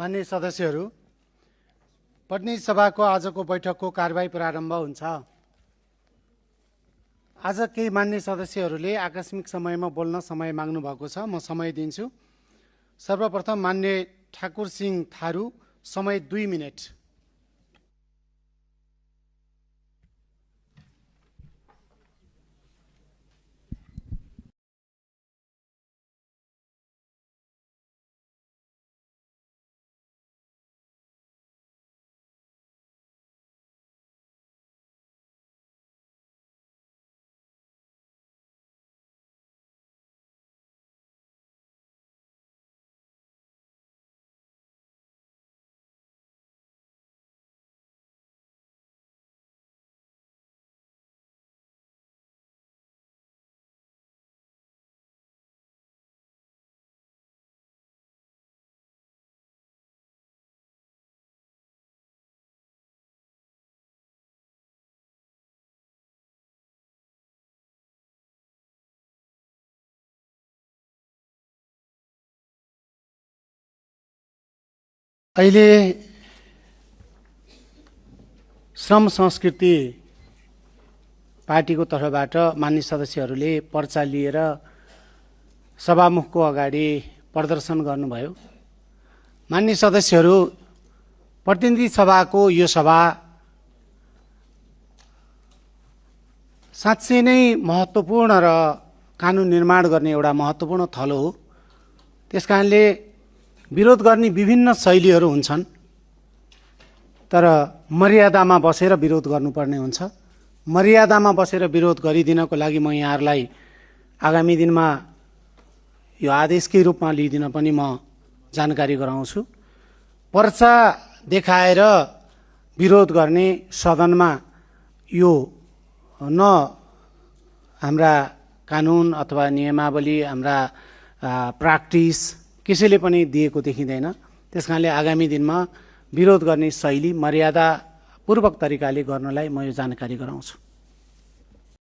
माननीय सदस्यहरू, प्रतिनिधि सभाको आजको बैठकको कारबाही प्रारम्भ हुन्छ। आज केही माननीय सदस्यहरूले आकस्मिक समयमा बोल्न समय माग्नु भएको छ। म समय दिन्छु। सर्वप्रथम माननीय ठाकुर सिंह थारू, समय 2 मिनेट। अहिले श्रम संस्कृति पार्टीको तर्फबाट माननीय सदस्यहरूले पर्चा लिएर सभामुखको अगाडि प्रदर्शन गर्नुभयो। माननीय सदस्यहरू, प्रतिनिधि सभाको यो सभा साँच्चै नै महत्त्वपूर्ण र कानुन निर्माण गर्ने एउटा महत्त्वपूर्ण थलो हो। त्यसकारणले विरोध गर्ने विभिन्न शैलीहरू हुन्छन्, तर मर्यादामा बसेर विरोध गर्नुपर्ने हुन्छ। मर्यादामा बसेर विरोध गरिदिनको लागि म यहाँहरूलाई आगामी दिनमा यो आदेशकै रूपमा लिइदिन पनि म जानकारी गराउँछु। पर्चा देखाएर विरोध गर्ने सदनमा यो न हाम्रा कानुन अथवा नियमावली, हाम्रा प्र्याक्टिस कसैले पनि दिएको देखिँदैन। त्यसकारणले आगामी दिनमा विरोध गर्ने शैली मर्यादापूर्वक तरिकाले गर्नलाई म यो जानकारी गराउँछु।